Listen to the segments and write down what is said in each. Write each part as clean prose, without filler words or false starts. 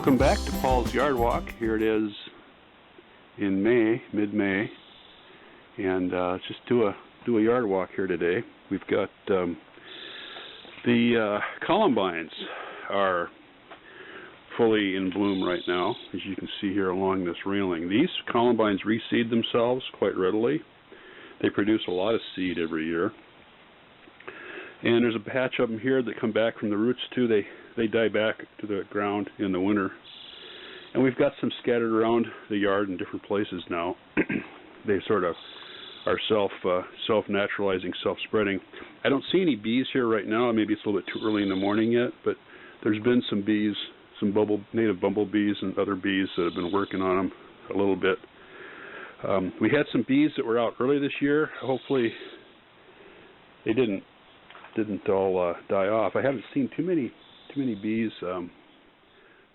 Welcome back to Paul's Yard Walk. Here it is in May, mid-May, and just do a yard walk here today. We've got the columbines are fully in bloom right now, as you can see here along this railing. These columbines reseed themselves quite readily. They produce a lot of seed every year. And there's a patch of them here that come back from the roots too. They die back to the ground in the winter. And we've got some scattered around the yard in different places now. They sort of are self-naturalizing, self-spreading. I don't see any bees here right now. Maybe it's a little bit too early in the morning yet, but there's been some bees, some native bumblebees and other bees that have been working on them a little bit. We had some bees that were out early this year. Hopefully they didn't all die off. I haven't seen too many bees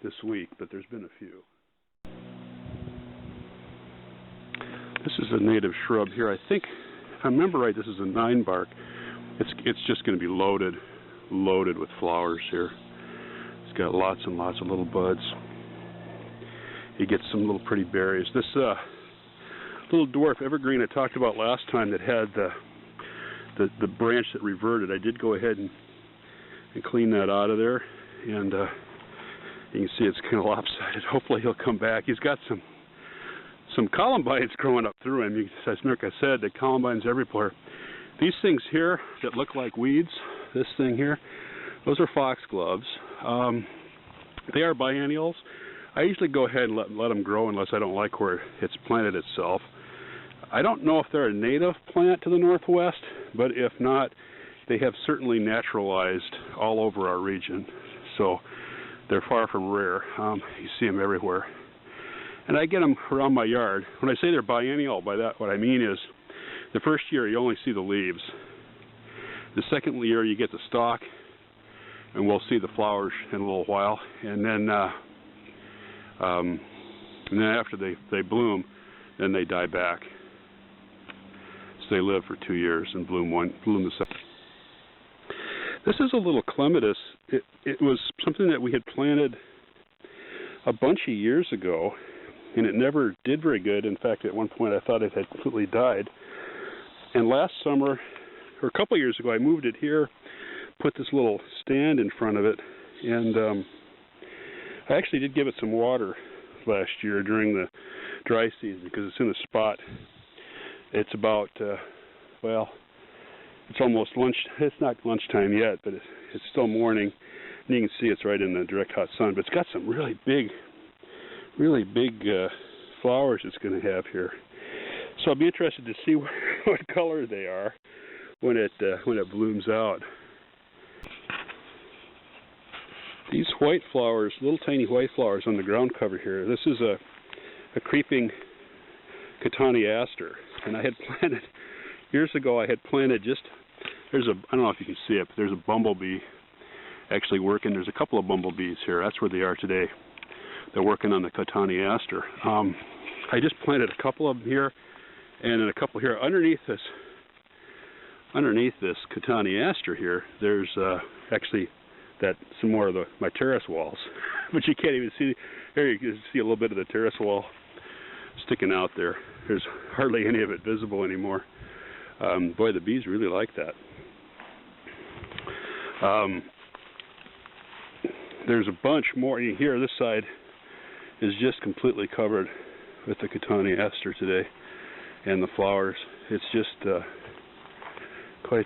this week, but there's been a few. This is a native shrub here. I think, if I remember right, this is a 9-bark. It's just going to be loaded with flowers here. It's got lots and lots of little buds. You get some little pretty berries. This little dwarf evergreen I talked about last time that had the branch that reverted, I did go ahead and clean that out of there, and you can see it's kind of lopsided. Hopefully he'll come back. He's got some columbines growing up through him. As Nick said, the columbines everywhere. These things here that look like weeds, this thing here, those are foxgloves. They are biennials. I usually go ahead and let them grow unless I don't like where it's planted itself. I don't know if they're a native plant to the Northwest, but if not, they have certainly naturalized all over our region. So they're far from rare. You see them everywhere. And I get them around my yard. When I say they're biennial, by that what I mean is the first year you only see the leaves. The second year you get the stalk, and we'll see the flowers in a little while. And then after they bloom, then they die back. So they live for 2 years and bloom the second. This is a little clematis. It was something that we had planted a bunch of years ago, and it never did very good. In fact, at one point I thought it had completely died. And last summer, or a couple of years ago, I moved it here, put this little stand in front of it, and I actually did give it some water last year during the dry season because it's in a spot. It's about, it's almost lunch. It's not lunchtime yet, but it's still morning, and you can see it's right in the direct hot sun. But it's got some really big flowers it's going to have here. So I'll be interested to see what color they are when it blooms out. These white flowers, little tiny white flowers on the ground cover here. This is a creeping cotoneaster, and I had planted years ago. I had planted I don't know if you can see it, but there's a bumblebee actually working. There's a couple of bumblebees here. That's where they are today. They're working on the cotoneaster. I just planted a couple of them here, and then a couple here underneath this cotoneaster here. There's actually some more of my terrace walls, but you can't even see. There you can see a little bit of the terrace wall sticking out there. There's hardly any of it visible anymore. Boy, the bees really like that. There's a bunch more here. This side is just completely covered with the cotoneaster today, and the flowers. It's just quite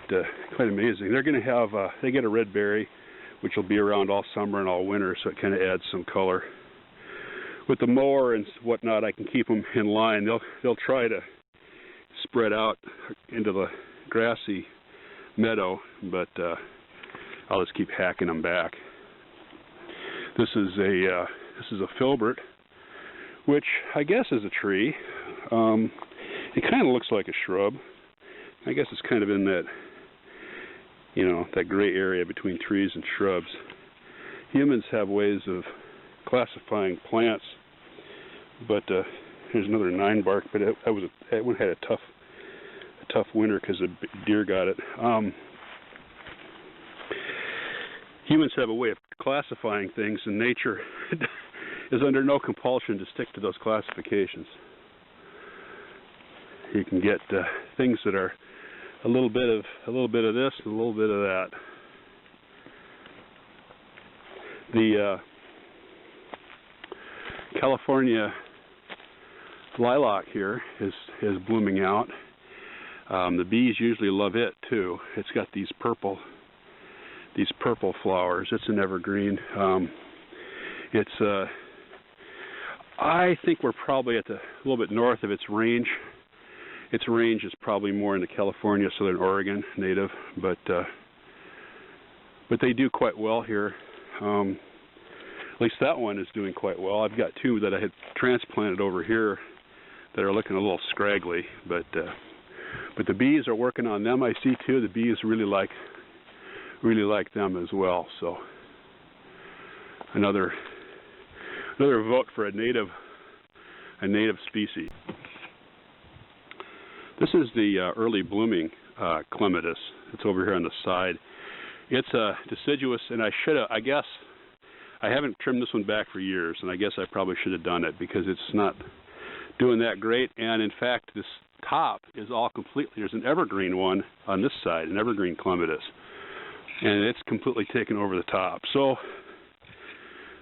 amazing. They're going to have they get a red berry, which will be around all summer and all winter, so it kind of adds some color. With the mower and whatnot, I can keep them in line. They'll try to spread out into the grassy meadow, but I'll just keep hacking them back. This is a filbert, which I guess is a tree. It kind of looks like a shrub. I guess it's kind of in that, that gray area between trees and shrubs. Humans have ways of classifying plants, but here's another 9-bark, but that one had a tough winter because a deer got it. Humans have a way of classifying things, and nature is under no compulsion to stick to those classifications. You can get things that are a little bit of this, and a little bit of that. The California lilac here is blooming out. The bees usually love it too. It's got these purple flowers. It's an evergreen. I think we're probably at a little bit north of its range. Its range is probably more in the California, Southern Oregon native, but they do quite well here. At least that one is doing quite well. I've got two that I had transplanted over here that are looking a little scraggly, but the bees are working on them. I see too. The bees really like them as well. So another vote for a native species. This is the early blooming clematis. It's over here on the side. It's deciduous, and I guess I haven't trimmed this one back for years, and I guess I probably should have done it because it's not doing that great. And in fact, this top is all completely, there's an evergreen one on this side, an evergreen clematis, and it's completely taken over the top. So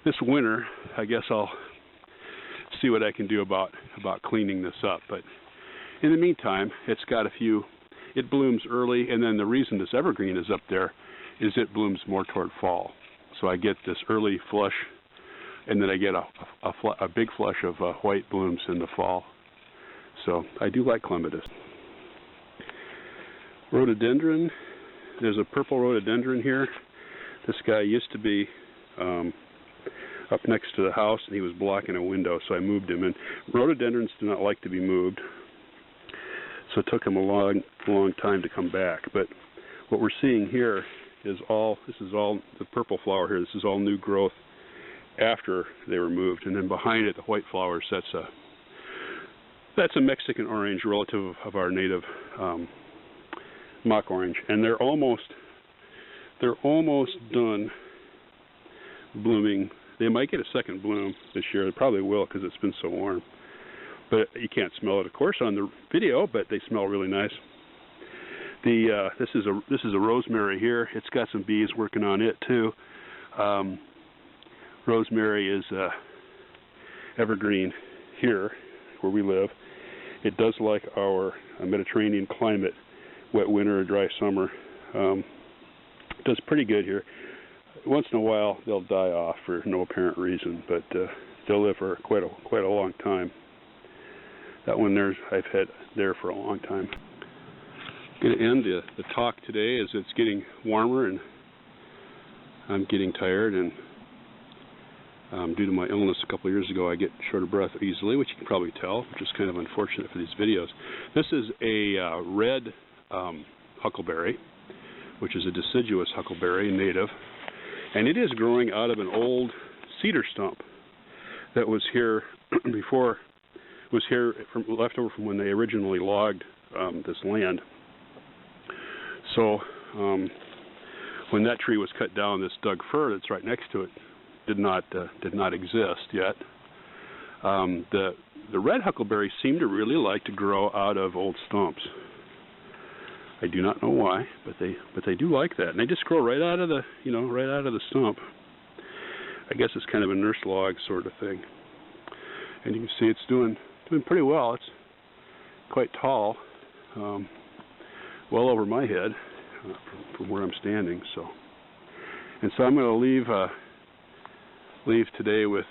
this winter, I guess I'll see what I can do about cleaning this up. But in the meantime, it's got it blooms early, and then the reason this evergreen is up there is it blooms more toward fall. So I get this early flush, and then I get a big flush of white blooms in the fall. So I do like clematis. Rhododendron. There's a purple rhododendron here. This guy used to be up next to the house, and he was blocking a window, so I moved him. And rhododendrons do not like to be moved, so it took him a long time to come back. But what we're seeing here is this is all the purple flower here. This is all new growth after they were moved, and then behind it, the white flowers. That's a Mexican orange, relative of our native mock orange, and they're almost done blooming. They might get a second bloom this year. They probably will because it's been so warm. But you can't smell it, of course, on the video. But they smell really nice. This is a rosemary here. It's got some bees working on it too. Rosemary is evergreen here where we live. It does like our Mediterranean climate, wet winter or dry summer. It does pretty good here. Once in a while they'll die off for no apparent reason, but they'll live for quite a long time. That one I've had there for a long time. I'm going to end the talk today as it's getting warmer and I'm getting tired, and due to my illness a couple of years ago, I get short of breath easily, which you can probably tell, which is kind of unfortunate for these videos. This is a red huckleberry, which is a deciduous huckleberry, native, and it is growing out of an old cedar stump that was here before, left over from when they originally logged this land. So when that tree was cut down, this Doug fir that's right next to it did not exist yet. The red huckleberries seem to really like to grow out of old stumps. I do not know why, but they do like that, and they just grow right out of the stump. I guess it's kind of a nurse log sort of thing. And you can see it's doing pretty well. It's quite tall, well over my head from where I'm standing. So I'm going to leave today with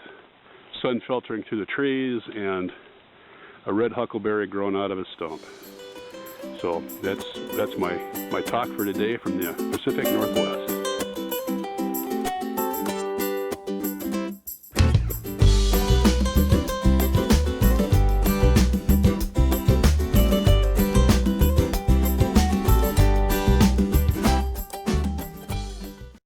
sun filtering through the trees and a red huckleberry growing out of a stump. So that's my talk for today from the Pacific Northwest.